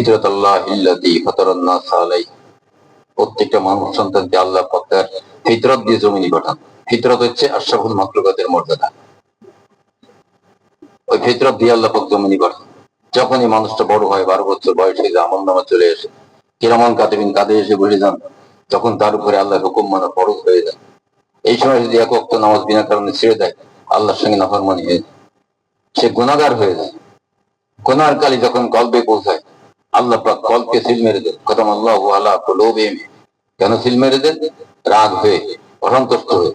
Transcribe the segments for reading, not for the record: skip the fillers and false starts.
ফিতরাতাল্লাহিল্লাতী ফাতারান নাস আলাইহা। প্রত্যেকটা মানব সন্তানকে আল্লাহ পাক তার ফিতরত দিয়ে জমিনে পাঠান। ফিতরত হচ্ছে আশরাফুল মাখলুকাতের মর্যাদা। ওই ফিতরত দিয়ে আল্লাহ পাক জমিনে পাঠান। যখনই মানুষটা বড় হয়, 12 বছর বয়স হয়ে যায়, আমলনামা চলে আসে, কিরামান কাতিবিন কাঁধে এসে বলে যান, তখন তার উপরে আল্লাহর হুকুম মানা ফরজ হয়ে যায়। এই সময় যদি এক ওয়াক্ত নামাজ বিনা কারণে ছেড়ে দেয়, আল্লাহর সঙ্গে নাফরমানি হয়ে যায়, সে গুনাহগার হয়ে যায়। গুনাহর কালি যখন কলবে পৌঁছায়, আল্লাহ পাক কলকে সিল মেরে দেন। খতম আল্লাহু আলা কুলুবিহিম। কেন সিল মেরে দেন? রাগ হয়ে, অসন্তুষ্ট হয়ে।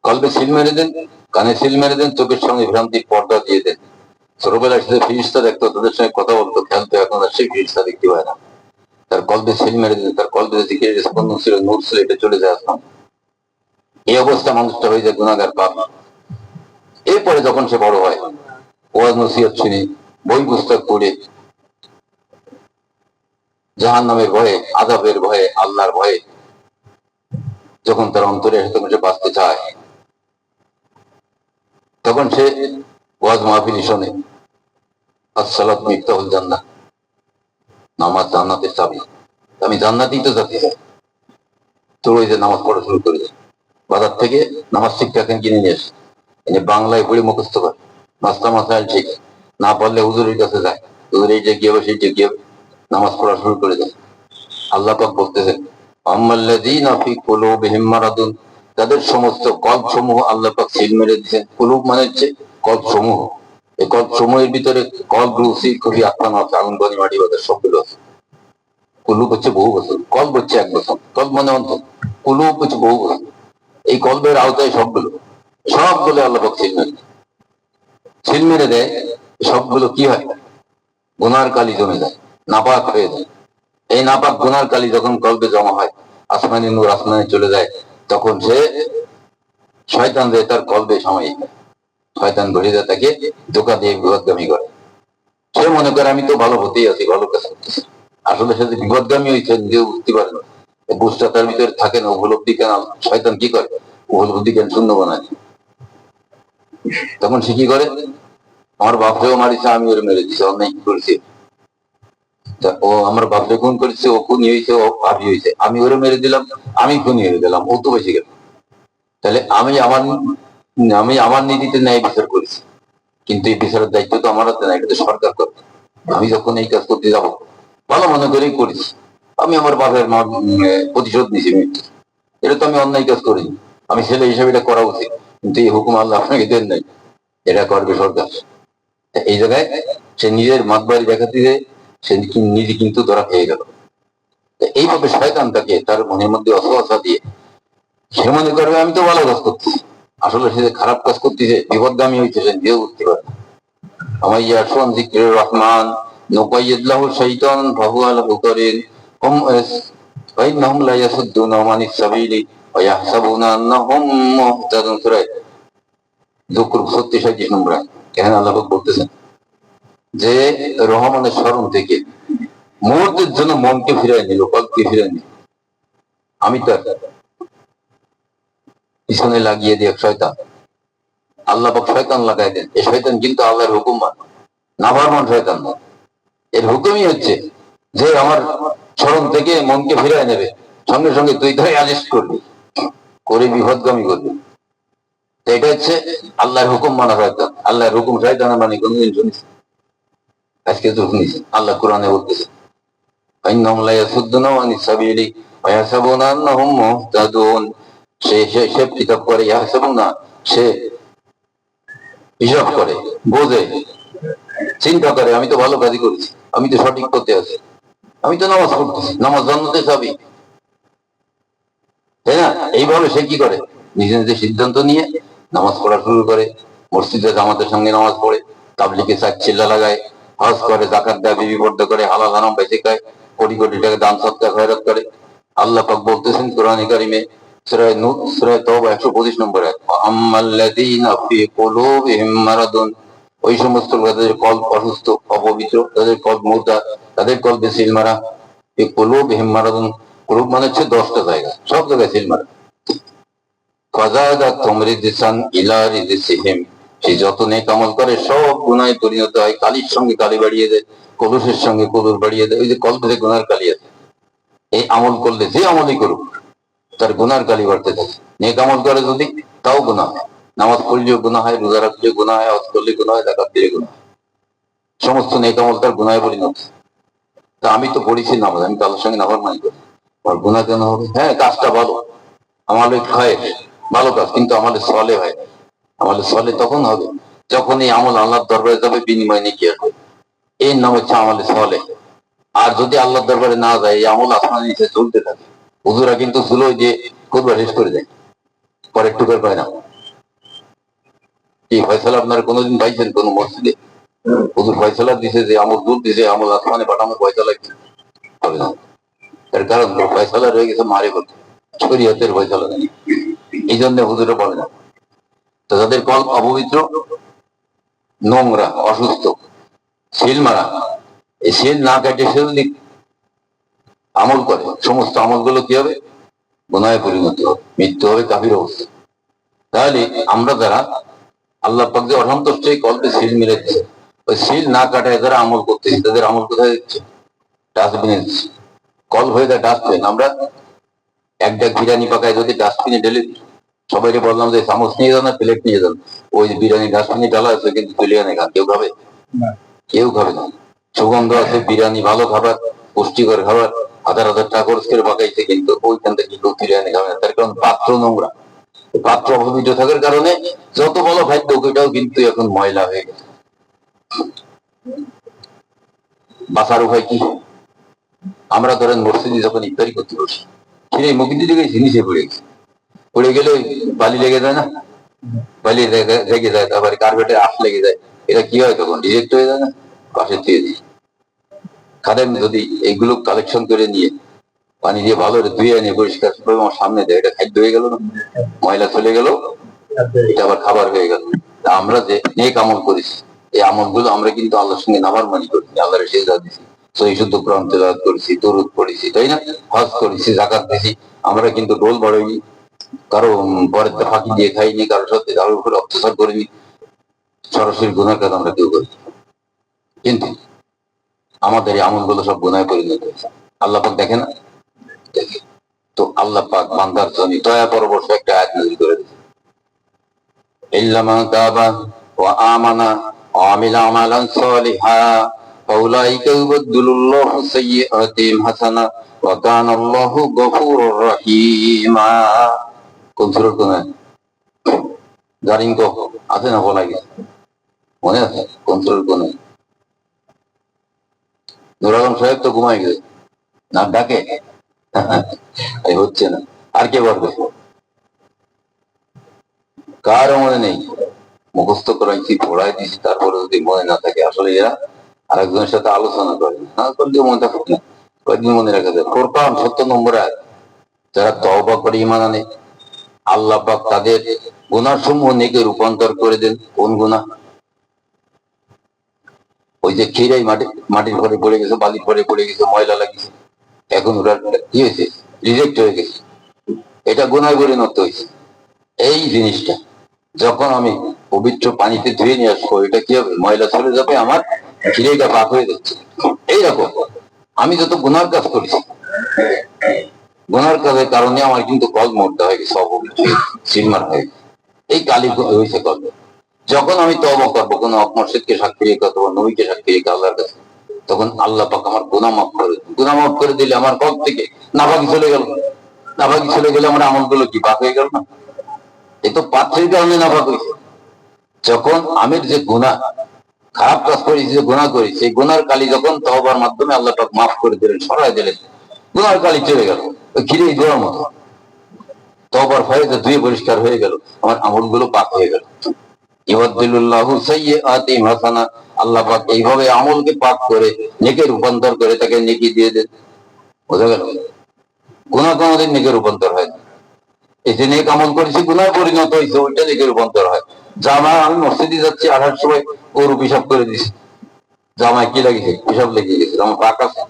কলবে সিল মেরে দেন, কানে সিল মেরে দেন, চোখের সামনে ভ্রান্তির পর্দা দিয়ে দেন। ছোটবেলায় সে ফিরিস্তা দেখতো, তাদের সঙ্গে কথা বলতো, খেলতো, এখন আর সেই ফিরিস্তা দেখতে পায় না। তার কলবে সিল মেরে দেন, তার কলবে জিকিরের স্পন্দন ছিল, নূর ছিল, এটা চলে যায় আসলাম। এই অবস্থা মানুষটা হয়ে যায় গুনাহগার, পাপী। এরপরে যখন সে বড় হয়, ওয়াজ নসিহত শুনে, বই পুস্তক পড়ে, জাহান্নামের ভয়ে, আযাবের ভয়ে, আল্লাহর ভয়ে যখন তার অন্তরে আসে, তখন সে বাঁচতে চায়। তখন সে ওয়াজ মাহফিল শোনে, আসসালাত মিফতাহুল জান্নাহ, নামাজ জান্নাতের চাবি, আমি জান্নাতেই তো যেতে চাই। তো ওই যে নামাজ পড়া শুরু করে দেয়। বাজার থেকে নামাজ শিক্ষা কিনে নিয়ে আসে, এনে বাংলায় পড়ে মুখস্থ করে, মাস্তা মাসাইল ঠিক না পারলে হুজুরের কাছে যায়, হুজুর এইটা কি হবে সেইটা কি হবে, নামাজ পড়া শুরু করে দেয়। আল্লাহ পাক বলতেছেন, আম্মাল্লাযীনা ফী কুলূবিহিম মারাদুন, তাদের সমস্ত কলব সমূহ আল্লাহ পাক সিল মেরে দিয়েছেন। কুলুব মানে হচ্ছে কলব সমূহ। এই কলব সমূহের ভিতরে কলব, রুসি, খুবই আত্মা আছে, আগুন, পানি, মাটি, বাতাস সবগুলো আছে। কুলুব হচ্ছে বহু বছর, কলব হচ্ছে এক বছর। কলব মানে অন্তর, কুলুব হচ্ছে বহু বছর। এই কলবের আওতায় সবগুলো আল্লাহ পাক সিল মেরে দেয়। সবগুলো কি হয়? গুনার কালি জমে যায়, নাপাক হয়ে যায়। এই নাপাক গুনার কালি যখন কলবে জমা হয়, আসমানি নূর আসমানে চলে যায়, তখন সে শয়তান যে তার কলবে সাময়িক, শয়তান ধরে যায়, তাকে ধোঁকা দিয়ে বিপদগামী করে। সে মনে করে আমি তো ভালো হতেই আছি, ভালো কাজ করতেছি। আসলে সে যে বিপদগামী হয়েছে নিজেও বুঝতে পারে না। বুঝটা তার ভিতরে থাকে না। উপলব্ধি কেন শয়তান কি করে? উপলব্ধি জ্ঞান শূন্য বানায়। তখন সে কি করে? আমার বাপরেও মারিছে, আমি ওরে মেরে দিছি, অন্যায় কি করেছি? ও আমার বাপরে খুন করেছে, ও খুনি হয়েছে, ও পাপি হয়েছে, আমি ওরে মেরে দিলাম, আমি খুনি হয়ে গেলাম, ও তো বেশি গেল। তাহলে আমি আমার নীতিতে ন্যায় বিচার করেছি, কিন্তু এই বিচারের দায়িত্ব তো আমার হাতে না, এটা তো সরকার করবে। আমি যখন এই কাজ করতে যাবো, ভালো মনে করেই করেছি, আমি আমার বাপের প্রতিশোধ নিছি মৃত্যু। এটা তো আমি অন্যায় কাজ করিনি, আমি ছেলে হিসেবে এটা করা উচিত, কিন্তু এই হুকুম আল্লাহ আপনাকে দেন নাই, এটা করবে সরকার। এই জায়গায় সে নিজের মাতবাড়ি দেখাতে গিয়ে সে নিজে কিন্তু ধরা খেয়ে গেল। এইভাবে শয়তান তাকে তার মনের মধ্যে অসহসা দিয়ে সে মনে করবে আমি তো ভালো কাজ করতেছি, আসলে সে খারাপ কাজ করতেছে, বিপদগামী হইতে সে নিজেও বুঝতে পারে। আমার ইয়ারফোন যিকরির রহমান নুকাইয়িদ লাহু শাইতান ফাহুয়া লাহু কারিন হুম ফাইন্নাহুম লা ইয়াসুদ্দুনা আনিস সাবিলি ওয়া ইয়াহসাবুনা আন্নাহুম মুহতাদুন। সূরা যুকরুফ 36 নম্বর আয়াত। এখানে আল্লাহ বলতেছেন যে রহমানের স্মরণ থেকে মুহূর্তের জন্য মনকে ফিরাই নিল, কলকে ফিরাই নিল, আমি তার পিছনে লাগিয়ে দিয়ে শয়তান, আল্লাহ পাক শয়তান লাগাই দেন। এই শয়তান কিন্তু আল্লাহর হুকুম মানে নাফরমান শয়তান না। এর হুকুমই হচ্ছে যে আমার স্মরণ থেকে মনকে ফিরাই নেবে, সঙ্গে সঙ্গে তুই ধরে অ্যারেস্ট করবি, করে বিপদগামী করবি। এটা হচ্ছে আল্লাহর হুকুম মানা শয়তান। আল্লাহর হুকুম শয়তানের মানে কোনদিন শুনিস? আজকে তো শুনিস। আল্লাহ কোরআনে বলতেছে ফাইন্নাহুম লা ইয়াসুদ্দুনা আনিস সাবিলি ওয়া ইয়াহসাবুনা আন্নাহুম মুহতাদুন। সে কিতাব করে, ইয়াহসাবুনা সে হিসাব করে, বোঝে, চিন্তা করে আমি তো ভালো কাজই করেছি, আমি তো সঠিক পথে আছি, আমি তো নামাজ পড়তেছি, নামাজ জান্নাতে যাবি, তাই না? এইভাবে সে কি করে? নিজে নিজে সিদ্ধান্ত নিয়ে নামাজ পড়া শুরু করে, মসজিদে জামাতের সঙ্গে নামাজ পড়ে, তাবলিগে চিল্লা লাগায়, হজ করে, যাকাত দেয়, বিবি পর্দা করে, হালাল হারাম বেঁচে খায়, কোটি কোটি টাকা দান সদকা খয়রাত করে। আল্লাহ পাক বলতেছেন কোরআনে কারিমে সূরা তাওবা 125 নম্বর আয়াত, আম্মাল্লাযীনা ফী কুলূবিহিম মারাদুন, ওই সমস্ত যাদের কলব অসুস্থ, অপবিত্র, তাদের কলব মুর্দা, তাদের কলবে সিল মারা। ফী কুলূবিহিম মারাদুন, কুলুব মানে হচ্ছে 10টা জায়গা, সব জায়গায় সিল মারা। ফাযাদাতুহুম রিজসান ইলা রিজসিহিম, সে যত নেক আমল করে সব গুনাহে পরিণত হয়, কালির সঙ্গে কালি বাড়িয়ে দেয়। কলসের সঙ্গে কদর বাড়িয়ে দেয়। ওই যে কলবে গুনার কালি আছে, এই আমল করলে যে আমলই করুক তার গুনার কালি বাড়তে থাকে। নেক আমল করে যদি তাও গুনাহ হয়, নামাজ পড়লেও গুনাহ হয়, রোজা রাখলেও গুনাহ হয়, হজ করলে গুনাহ হয়, যাকাত দিলে গুনাহ হয়। সমস্ত নেক আমল তার গুনাহে পরিণত। তা আমি তো পড়েছি নামাজ, আমি তো আল্লাহর সঙ্গে নাফরমানি করি, আমার গুনাহ কেন হবে? হ্যাঁ, কাজটা ভালো, আমালে খায় ভালো কাজ, কিন্তু আমালে সলে হয়। আমালে সলে তখন হবে যখন এই আমল আল্লাহর দরবারে যাবে, বিনিময় নিয়ে কি আসবে, এর নাম হচ্ছে আমালে সলে। আর যদি আল্লাহর দরবারে না যায়, এই আমল আসমানের নিচে চলতে থাকে। হুজুরা কিন্তু চুলো দিয়ে খুববার শেষ করে দেয়, পরে একটু করে পায় না। এই ফয়সালা আপনারা কোনোদিন পাইছেন কোন মসজিদে? হুজুর ফয়সালা দিছে যে আমল দূর দিছে, আমল আসমানে পাঠানো, ফয়সালা কি হবে না? এর কারণ ফয়সালা রয়ে গেছে মারে বলতে, শরীয়তের ফয়সালা নেই। এই জন্য হুজুরে বলে না। তো যাদের কল অপবিত্র, নোংরা, অসুস্থ, শিল মারা, এই শিল না কাটে সে যদি আমল করে, সমস্ত আমলগুলো কি হবে? গুনাহে পরিণত হবে, মৃত্যু হবে, কাফির অবস্থা। তাহলে আমরা যারা আল্লাহ পাক যে অসন্তুষ্ট, এই কলকে শিল মেরে দিচ্ছে, ওই শিল না কাটায় যারা আমল করতেছি তাদের আমল কোথায় দিচ্ছে? ডাস্টবিনে দিচ্ছে। কল হয়ে যায় ডাস্টবিন। আমরা এক ডাক বিরিয়ানি পাকায় যদি ডাস্টবিনে ঢেলে দিই, সবাইকে বললাম যে চামচ নিয়ে যান না প্লেট নিয়ে যান, ওই যে বিরিয়ানি ডাস্টবিনে ডালা আছে, কিন্তু তুলে আনে খান, কেউ খাবে? কেউ খাবে না। সুগন্ধ আছে, বিরিয়ানি ভালো খাবার, পুষ্টিকর খাবার, হাজার হাজার টাকা খরচ করে পাকাইছে, কিন্তু ওইখান থেকে কেউ তুলে আনে খাবে না। তার কারণ পাত্র নোংরা, পাত্র অপবিত্র থাকার কারণে যত ভালো খাদ্য ওইটাও কিন্তু এখন ময়লা হয়ে গেছে। বাঁচার উপায় কি? আমরা ধরেন মসজিদে যখন ইফতারি করতে বসি, কিরে মুখি দিতে গেছি, নিচে পড়ে গেছি, পড়ে গেলে ওই বালি লেগে যায় না? বালি লেগে যায়, তারপরে কার্পেটে আশ লেগে যায়। এটা কি হয় তখন? ডিরেক্ট হয়ে যায় না? পাশে দিয়ে দিই। খাদেম যদি এইগুলো কালেকশন করে নিয়ে পানি দিয়ে ভালো করে ধুয়ে নিয়ে পরিষ্কার করে আমার সামনে দেয়, এটা খাদ্য হয়ে গেল না? ময়লা চলে গেল, এটা আবার খাবার হয়ে গেল। আমরা যে নেক আমল করেছি, এই আমলগুলো আমরা কিন্তু আল্লাহর সঙ্গে নাফরমানি করেছি, আল্লাহর সেজদা দিছি, সহিহ শুদ্ধ কোরআন তেলাওয়াত করেছি, দরুদ পড়েছি, তাই না? হজ করেছি, যাকাত দিছি। আমরা কিন্তু ডোল বাড়াইনি, কারো পরের ফাঁকি দিয়ে খাইনি, কারোর সাথে কারোর উপরে অত্যাচার করিনি, সরাসরি গুনার কাজ আমরা কেউ করি। কিন্তু আমাদের এই আমলগুলো সব গুনায় পরিণত হয়েছে। আল্লাহ পাক দেখে না? দেখে। তো আল্লাহ পাক বান্দার জন্য দয়া পরবর্তী একটা আয়াত নাযিল করে দিয়েছে, ইল্লা মান তাবা ওয়া আমানা ওয়া আমিলা আমালান সালিহা ফাউলাইকা ইউবাদদিলুল্লাহু সাইয়্যাতিহিম হাসানা ওয়া কানা আল্লাহু গফুরুর রহিমা। কোন সূরা? কোন আয়াত? জানেন তো? আছে না বলা গেছে? মনে আছে কোন সূরা? কোন আয়াত? নুর আলম সাহেব তো ঘুমাই গেছে, না ডাকে? এই হচ্ছে না। আর কে পারবে? কারও মনে নেই? মুখস্থ করাইছি, পড়াই দিছি, তারপরে যদি মনে না থাকে, আসলে এরা আরেকজনের সাথে আলোচনা করে না করলে মনে থাকে না, কয়েকদিন মনে রাখা যায়। কোরআন 70 নম্বর আয়াত। যারা তওবা করে ঈমান আনে, আল্লাহ পাক তাদের গুনাহ সমূহ নেকে রূপান্তর করে দেন। কোন গুনাহ? ওই যে খিরাই মাটির ঘরে পড়ে গেছে, বালির ঘরে পড়ে গেছে, ময়লা লাগিয়েছে, এখন ওরা কি হয়েছে? রিজেক্ট হয়ে গেছে, এটা গুনায় পরিণত হয়েছে। এই জিনিসটা যখন আমি পবিত্র পানিতে ধুয়ে নিয়ে আসবো, এটা কি হবে? ময়লা চলে যাবে, আমার খিরাইটা পাক হয়ে যাচ্ছে। এইরকম আমি যত গুনার কাজ করেছি, গুনার কাজের কারণে আমার কিন্তু কল মরতে হয়ে গেছে, অপবিত্র সিলমার হয়ে গেছে, এই কালি হয়েছে কল। যখন আমি তওবা করবো কোন মসজিদকে সাক্ষী রেখে অথবা নবীকে সাক্ষী রেখে আল্লাহর কাছে, তখন আল্লাহ পাক আমার গুনাহ মাফ করে দেন। গুনাহ মাফ করে দিলে আমার কল থেকে নাপাকি চলে গেল। নাপাকি চলে গেলে আমার আমলগুলো কি পাক হয়ে গেল না? এ তো পাত্রের কারণে নাপাক হয়েছে। যখন আমির যে গুনাহ, খারাপ কাজ করেছি, যে গুনাহ করি, সেই গুনার কালি যখন তওবার মাধ্যমে আল্লাহ পাক মাফ করে দিলেন, সরাই দিলেন, গুনার কালি চলে গেল, ওই খিরেই দেওয়ার মতো। তওবার ফয়েজে ধুয়ে পরিষ্কার হয়ে গেল, আমার আমলগুলো পাক হয়ে গেল। ইউবাদদিলুল্লাহু সাইয়্যাতিহিম হাসানা। আল্লাহ পাক এইভাবে আমলকে পাক করে নেকে রূপান্তর করে তাকে নেকি দিয়ে দেন। বোঝা গেল? গুনাহ কোনোদিন নেকে রূপান্তর হয় না। এই যে নেক আমল করেছি, গুনায় পরিণত হয়েছে, ওইটা নেকে রূপান্তর হয়। জামা আমি মসজিদে যাচ্ছি, আসার সময় গরু পিসাব করে দিছি, জামায় কি লাগিয়েছে? পিসাব লেগে গেছে, জামা পাক আছে?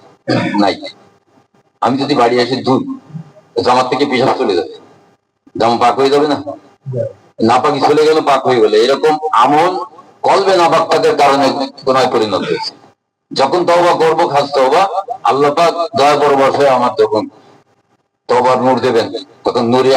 নাই। আমি যদি বাড়ি এসে ধুই, জামার থেকে পিসাব চলে যাবে, জামা পাক হয়ে যাবে না? নাপাকি চলে গেল, পাক হয়ে গেল। এরকম আমল কলবে নাপাক থাকার কারণে গুনায় পরিণত হয়েছে। যখন তওবা করবো খাস তওবা, আল্লাহ পাক দয়া পরবশ হয়ে আমার তখন তওবার নূর দেবেন, তখন নূরে